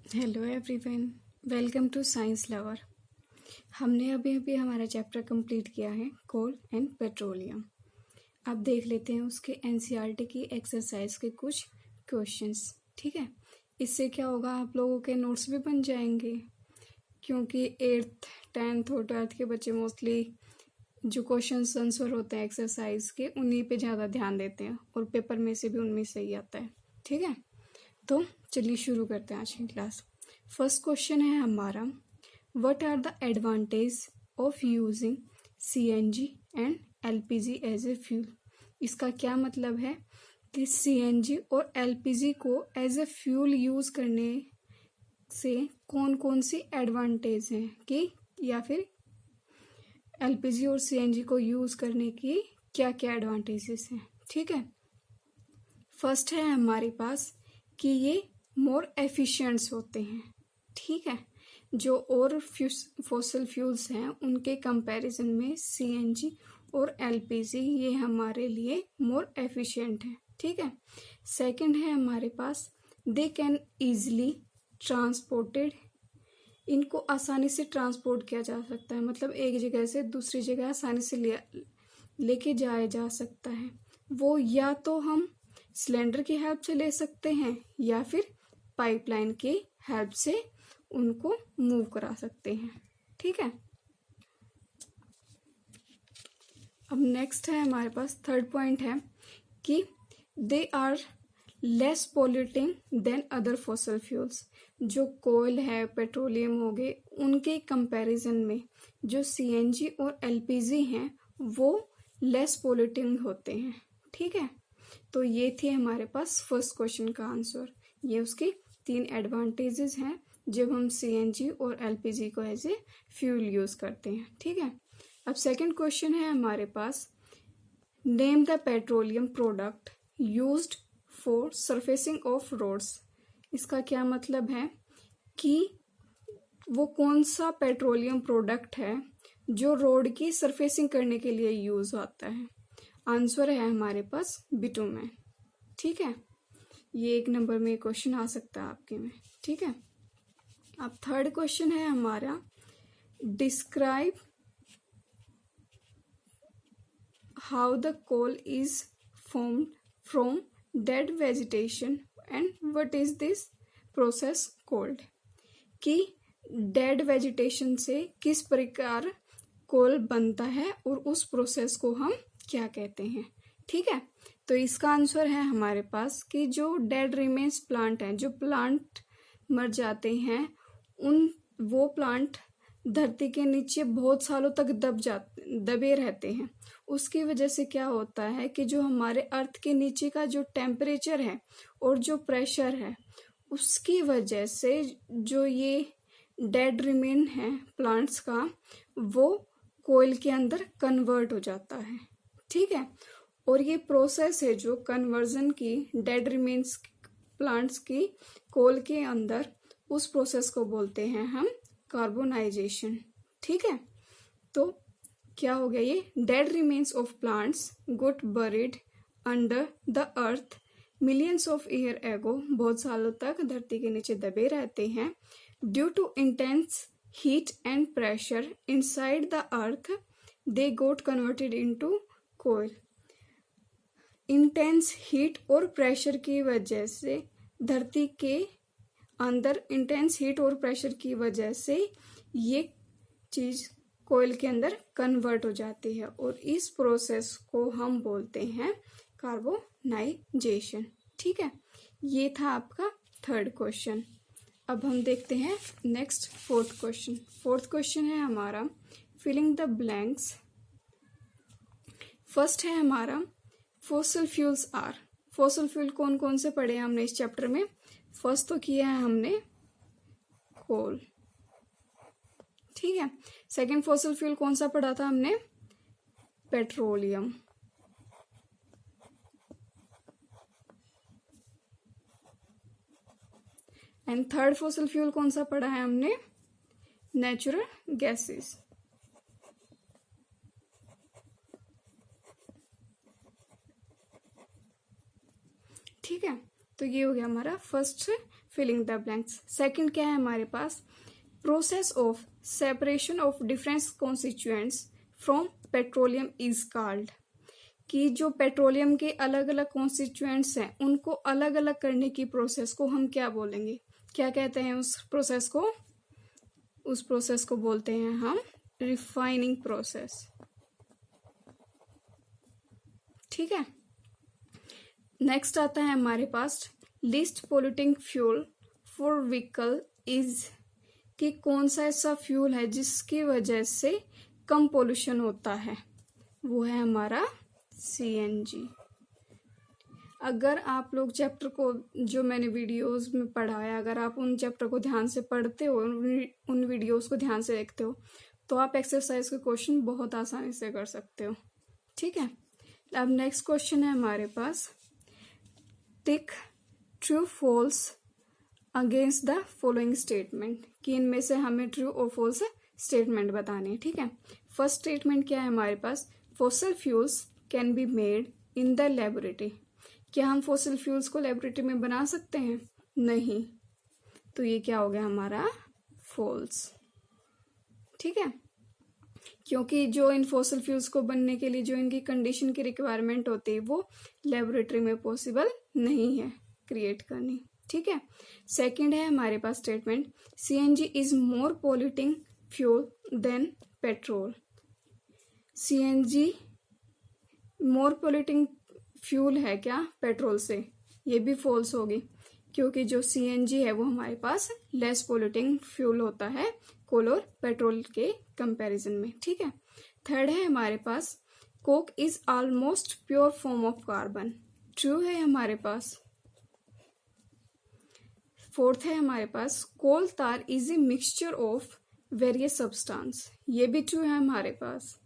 Hello everyone, welcome to science lover. हमने अभी अभी हमारा चैप्टर कंप्लीट किया है कोल एंड पेट्रोलियम। अब देख लेते हैं उसके एनसीईआरटी की एक्सरसाइज के कुछ क्वेश्चंस। ठीक है, इससे क्या होगा, आप लोगों के नोट्स भी बन जाएंगे, क्योंकि 8th 10th और 12th के बच्चे मोस्टली जो क्वेश्चंस आंसर होते हैं एक्सरसाइज के उन्हीं पे ज़्यादा ध्यान देते हैं और पेपर में से भी उनमें सही आता है। ठीक है, तो चलिए शुरू करते हैं आज की क्लास। फर्स्ट क्वेश्चन है हमारा, what are the advantage of using CNG and LPG as a fuel. इसका क्या मतलब है कि सीएनजी और एलपीजी को एज ए फ्यूल यूज करने से कौन कौन सी एडवांटेज हैं, कि या फिर एलपीजी और सीएनजी को यूज करने की क्या क्या एडवांटेजेस हैं। ठीक है, फर्स्ट है हमारे पास कि ये मोर एफिशिएंट्स होते हैं। ठीक है, जो और फॉसिल फ्यूल्स हैं उनके कंपैरिजन में सीएनजी और एलपीजी ये हमारे लिए मोर एफिशिएंट है। ठीक है, सेकंड है हमारे पास दे कैन ईजिली ट्रांसपोर्टेड, इनको आसानी से ट्रांसपोर्ट किया जा सकता है, मतलब एक जगह से दूसरी जगह आसानी से लेके जाया जा सकता है। वो या तो हम सिलेंडर की हेल्प से ले सकते हैं या फिर पाइपलाइन की हेल्प से उनको मूव करा सकते हैं। ठीक है, अब नेक्स्ट है हमारे पास थर्ड पॉइंट है कि they are less polluting than other fossil fuels. जो कोयल है, पेट्रोलियम हो गए, उनके कंपैरिजन में जो सीएनजी और एलपीजी हैं वो लेस पॉल्यूटिंग होते हैं। ठीक है, तो ये थी हमारे पास फर्स्ट क्वेश्चन का आंसर। ये उसकी 3 एडवांटेजेस हैं जब हम सीएनजी और एलपीजी को एज ए फ्यूल यूज करते हैं। ठीक है, अब सेकंड क्वेश्चन है हमारे पास, name the petroleum product used for surfacing of roads. इसका क्या मतलब है कि वो कौन सा पेट्रोलियम प्रोडक्ट है जो रोड की सरफेसिंग करने के लिए यूज होता है। आंसर है हमारे पास बिटुमेन। ठीक है, ये 1 नंबर में क्वेश्चन आ सकता है आपके में। ठीक है, अब थर्ड क्वेश्चन है हमारा, describe how the coal is formed from dead vegetation and what is this process called. कि डेड वेजिटेशन से किस प्रकार कोल बनता है और उस प्रोसेस को हम क्या कहते हैं। ठीक है, तो इसका आंसर है हमारे पास कि जो डेड रिमेन्स प्लांट हैं, जो प्लांट मर जाते हैं, वो प्लांट धरती के नीचे बहुत सालों तक दबे रहते हैं। उसकी वजह से क्या होता है कि जो हमारे अर्थ के नीचे का जो टेम्परेचर है और जो प्रेशर है, उसकी वजह से जो ये डेड रिमेन है प्लांट्स का, वो कोयल के अंदर कन्वर्ट हो जाता है। ठीक है, और ये प्रोसेस है जो कन्वर्जन की डेड रिमेन्स प्लांट्स की कोल के अंदर, उस प्रोसेस को बोलते हैं हम कार्बोनाइजेशन। ठीक है, तो क्या हो गया, ये dead remains of plants got buried under the earth millions of year ago, बहुत सालों तक धरती के नीचे दबे रहते हैं। Due to intense heat and pressure inside the earth they got converted into कोयल। इंटेंस हीट और प्रेशर की वजह से धरती के अंदर, इंटेंस हीट और प्रेशर की वजह से ये चीज कोयल के अंदर कन्वर्ट हो जाती है और इस प्रोसेस को हम बोलते हैं कार्बोनाइजेशन। ठीक है, ये था आपका थर्ड क्वेश्चन। अब हम देखते हैं next fourth question. Fourth question है हमारा, फिलिंग द ब्लैंक्स। फर्स्ट है हमारा, fossil fuels are. Fossil fuel कौन कौन से पढ़े हैं हमने इस चैप्टर में। फर्स्ट तो किया है हमने कोल। ठीक है, सेकंड फॉसिल फ्यूल कौन सा पढ़ा था हमने, petroleum. And third fossil fuel कौन सा पढ़ा है हमने, नेचुरल गैसेस। ठीक है, तो ये हो गया हमारा first filling the blanks. Second क्या है हमारे पास, process of separation of different constituents from petroleum is called, कि जो पेट्रोलियम के अलग अलग कॉन्स्टिट्यूएंट्स हैं उनको अलग अलग करने की प्रोसेस को हम क्या बोलेंगे, क्या कहते हैं उस प्रोसेस को? उस प्रोसेस को बोलते हैं हम रिफाइनिंग प्रोसेस। ठीक है। नेक्स्ट आता है हमारे पास least polluting fuel for vehicle is, कि कौन सा ऐसा फ्यूल है जिसकी वजह से कम पोल्यूशन होता है, वो है हमारा सीएनजी। अगर आप लोग चैप्टर को, जो मैंने वीडियोस में पढ़ा है, अगर आप उन चैप्टर को ध्यान से पढ़ते हो, उन वीडियोस को ध्यान से देखते हो, तो आप एक्सरसाइज के क्वेश्चन बहुत आसानी से कर सकते हो। ठीक है। अब नेक्स्ट क्वेश्चन है हमारे पास, tick true false against the following statement, कि इनमें से हमें ट्रू और फॉल्स स्टेटमेंट बताने हैं। ठीक है। फर्स्ट स्टेटमेंट क्या है हमारे पास, fossil fuels can be made in the laboratory, क्या हम फॉसिल फ्यूल्स को लेबोरेटरी में बना सकते हैं? नहीं, तो ये क्या हो गया हमारा फॉल्स। ठीक है, क्योंकि जो इन फॉसिल फ्यूल्स को बनने के लिए जो इनकी कंडीशन की रिक्वायरमेंट होती है वो लेबोरेटरी में पॉसिबल नहीं है क्रिएट करनी। ठीक है। सेकंड है हमारे पास statement, CNG is more polluting fuel than petrol, CNG more polluting fuel है क्या पेट्रोल से? ये भी फॉल्स होगी, क्योंकि जो सीएनजी है वो हमारे पास लेस पॉल्यूटिंग फ्यूल होता है कोल और पेट्रोल के कंपैरिजन में। ठीक है। थर्ड है हमारे पास, coke is almost pure form of carbon, true है हमारे पास। फोर्थ है हमारे पास, coal tar is a mixture of various substance, ये भी ट्रू है हमारे पास,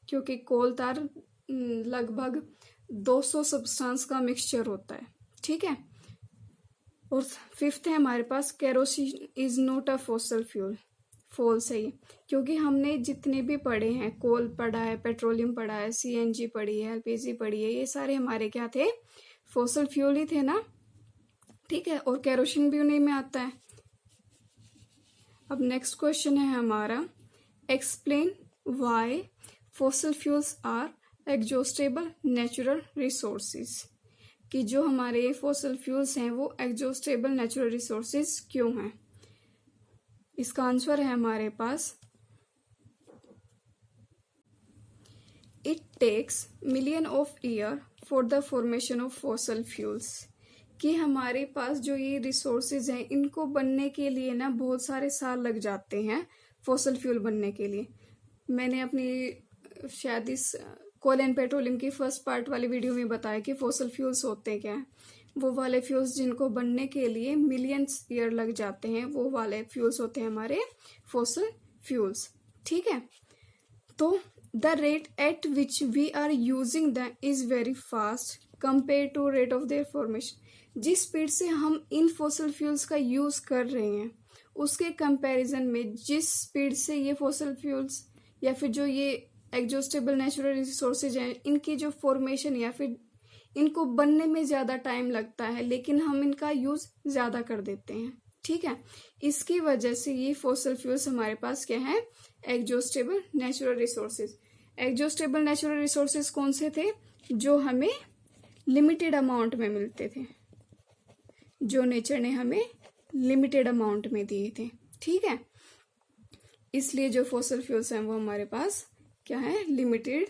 क्योंकि कोल तार लगभग 200 सब्सटेंस का मिक्सचर होता है। ठीक है। और फिफ्थ है हमारे पास, kerosene is not a fossil fuel, false है ये, क्योंकि हमने जितने भी पढ़े हैं, कोल पढ़ा है, पेट्रोलियम पढ़ा है, सीएनजी पढ़ी है, एलपीजी पढ़ी है, ये सारे हमारे क्या थे, फॉसिल फ्यूल ही थे ना। ठीक है। और केरोसिन भी उन्हीं में आता है। अब नेक्स्ट क्वेश्चन है हमारा, explain why fossil fuels are exhaustible natural resources, कि जो हमारे फॉसिल फ्यूल्स हैं वो एग्जॉस्टेबल नेचुरल रिसोर्सेज क्यों हैं? इसका आंसर है हमारे पास, it takes million of year for the formation of fossil fuels, कि हमारे पास जो ये रिसोर्सेज हैं इनको बनने के लिए ना बहुत सारे साल लग जाते हैं फॉसिल फ्यूल बनने के लिए। मैंने अपनी शायद इस कोल एंड पेट्रोलियम की फर्स्ट पार्ट वाली वीडियो में बताया कि फॉसिल फ्यूल्स होते क्या हैं। वो वाले फ्यूल्स जिनको बनने के लिए मिलियंस ईयर लग जाते हैं, वो वाले फ्यूल्स होते हैं हमारे फॉसिल फ्यूल्स। ठीक है। तो the rate at which we are using them is very fast compare to rate of their formation, जिस स्पीड से हम इन फॉसिल फ्यूल्स का यूज कर रहे हैं उसके कंपैरिजन में जिस स्पीड से ये फॉसिल फ्यूल्स या फिर जो ये एग्जॉस्टेबल नेचुरल रिसोर्सेज हैं इनकी जो फॉर्मेशन या फिर इनको बनने में ज़्यादा टाइम लगता है, लेकिन हम इनका यूज ज़्यादा कर देते हैं। ठीक है। इसकी वजह से ये फॉसिल फ्यूल्स हमारे पास क्या है, exhaustible natural resources. Exhaustible natural resources कौन से थे? जो हमें लिमिटेड अमाउंट में मिलते थे, जो नेचर ने हमें लिमिटेड अमाउंट में दिए थे। ठीक है। इसलिए जो फॉसिल फ्यूल्स हैं वो हमारे पास क्या है, लिमिटेड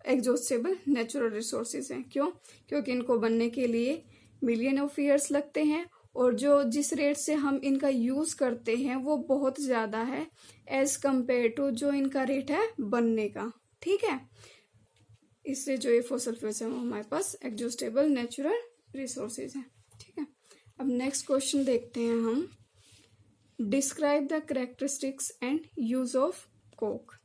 एग्जॉस्टेबल नेचुरल रिसोर्सेज हैं। क्यों? क्योंकि इनको बनने के लिए मिलियन ऑफ ईयर्स लगते हैं और जो जिस रेट से हम इनका यूज करते हैं वो बहुत ज्यादा है एज कंपेयर टू जो इनका रेट है बनने का। ठीक है। इसलिए जो ये फॉसिल फ्यूल्स हैं वो हमारे पास एग्जॉस्टेबल नेचुरल रिसोर्सेज हैं। ठीक है। अब नेक्स्ट क्वेश्चन देखते हैं हम, describe the characteristics and use of Coke.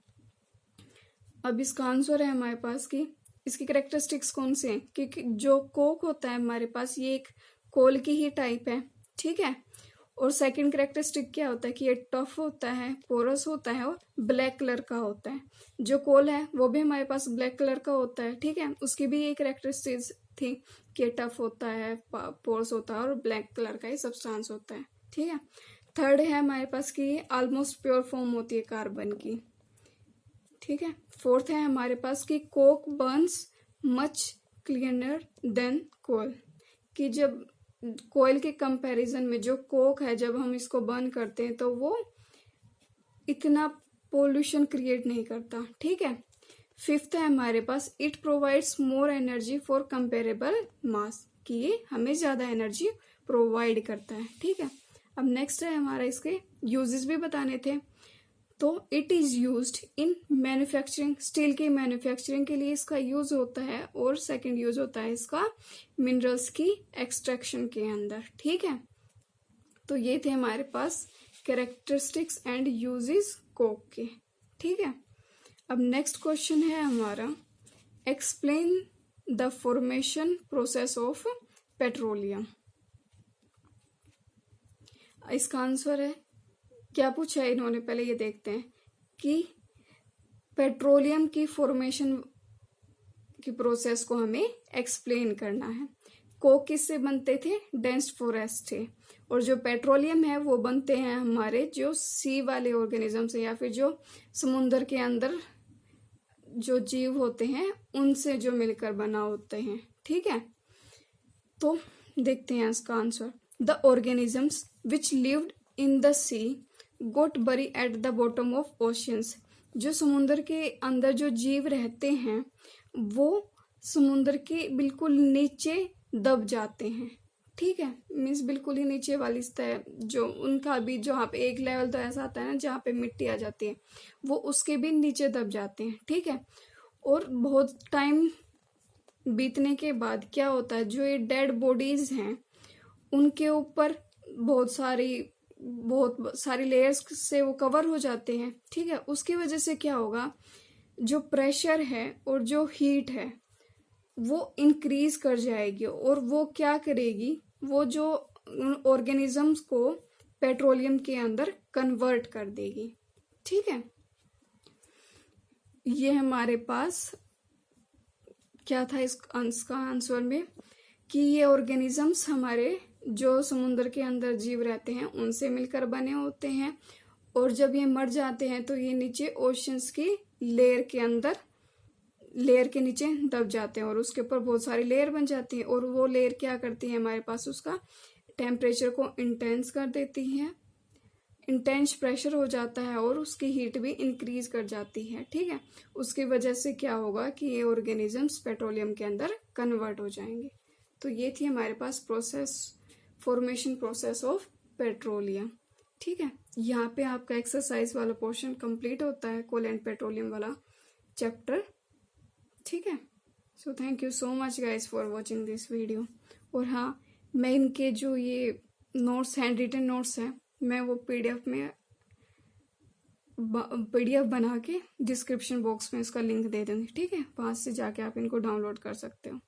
अब इसका आंसर है हमारे पास कि इसकी कैरेक्टरिस्टिक्स कौन से हैं, कि जो कोक होता है हमारे पास ये एक कोल की ही टाइप है। ठीक है। और सेकंड कैरेक्टरिस्टिक क्या होता है कि ये टफ होता है, पोरस होता है और ब्लैक कलर का होता है। जो कोल है वो भी हमारे पास ब्लैक कलर का होता है, ठीक है। उसकी भी ये कैरेक्टरिस्टिक्स थी कि टफ होता है, पोरस होता है और ब्लैक कलर का ये सब्सटेंस होता है, ठीक है। थर्ड है हमारे पास कि ऑलमोस्ट प्योर फॉर्म होती है कार्बन की, ठीक है। फोर्थ है हमारे पास कि coke burns much cleaner than coal, कि जब कोयल के कंपैरिजन में जो कोक है जब हम इसको बर्न करते हैं तो वो इतना पोल्यूशन क्रिएट नहीं करता, ठीक है। फिफ्थ है हमारे पास it provides more energy for comparable mass, कि ये हमें ज्यादा एनर्जी प्रोवाइड करता है, ठीक है। अब नेक्स्ट है हमारा इसके यूजेस भी बताने थे। तो it is used in manufacturing, steel की मैन्युफैक्चरिंग के लिए इसका यूज होता है, और सेकंड यूज होता है इसका मिनरल्स की एक्सट्रैक्शन के अंदर, ठीक है। तो ये थे हमारे पास कैरेक्टरिस्टिक्स एंड यूजेस कोक के, ठीक है। अब नेक्स्ट क्वेश्चन है हमारा explain the formation process of petroleum. इसका आंसर है, क्या पूछा है इन्होंने, पहले ये देखते हैं कि पेट्रोलियम की फॉर्मेशन की प्रोसेस को हमें एक्सप्लेन करना है। कोक किससे बनते थे, डेंस फॉरेस्ट थे, और जो पेट्रोलियम है वो बनते हैं हमारे जो सी वाले ऑर्गेनिज्म से, या फिर जो समुद्र के अंदर जो जीव होते हैं उनसे जो मिलकर बना होते हैं, ठीक है। तो देखते हैं इसका answer. The organisms which lived in the sea got buried at the bottom of oceans, जो समुद्र के अंदर जो जीव रहते हैं वो समुद्र के बिल्कुल नीचे दब जाते हैं, ठीक है। मीन्स बिल्कुल ही नीचे वाली सतह, जो उनका भी जहाँ पे एक लेवल तो ऐसा आता है ना जहाँ पे मिट्टी आ जाती है, वो उसके भी नीचे दब जाते हैं, ठीक है। और बहुत टाइम बीतने के बाद क्या होता है, जो ये डेड बॉडीज हैं उनके ऊपर बहुत सारी लेयर्स से वो कवर हो जाते हैं, ठीक है। उसकी वजह से क्या होगा, जो प्रेशर है और जो हीट है वो इंक्रीज कर जाएगी, और वो क्या करेगी, वो जो ऑर्गेनिजम्स को पेट्रोलियम के अंदर कन्वर्ट कर देगी, ठीक है। ये हमारे पास क्या था इसका आंसर में कि ये ऑर्गेनिजम्स हमारे जो समुद्र के अंदर जीव रहते हैं उनसे मिलकर बने होते हैं, और जब ये मर जाते हैं तो ये नीचे ओशंस की लेयर के नीचे दब जाते हैं, और उसके ऊपर बहुत सारी लेयर बन जाती है, और वो लेयर क्या करती है हमारे पास उसका टेम्परेचर को इंटेंस कर देती है, इंटेंस प्रेशर हो जाता है, और उसकी हीट भी इंक्रीज कर जाती है, ठीक है। उसकी वजह से क्या होगा कि ये ऑर्गेनिजम्स पेट्रोलियम के अंदर कन्वर्ट हो जाएंगे। तो ये थी हमारे पास फॉर्मेशन प्रोसेस ऑफ पेट्रोलियम, ठीक है। यहाँ पे आपका एक्सरसाइज वाला पोर्शन कंप्लीट होता है, कोल एंड पेट्रोलियम वाला चैप्टर, ठीक है। So thank you so much guys for watching this video. और हाँ, मैं इनके जो ये नोट्स, हैंड रिटन नोट्स हैं, मैं वो पीडीएफ बना के डिस्क्रिप्शन बॉक्स में इसका लिंक दे दूंगी, ठीक है। वहां से जाके आप इनको डाउनलोड कर सकते हो।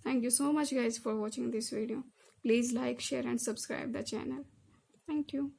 Thank you so much guys for watching this video. Please like, share and subscribe the channel. Thank you.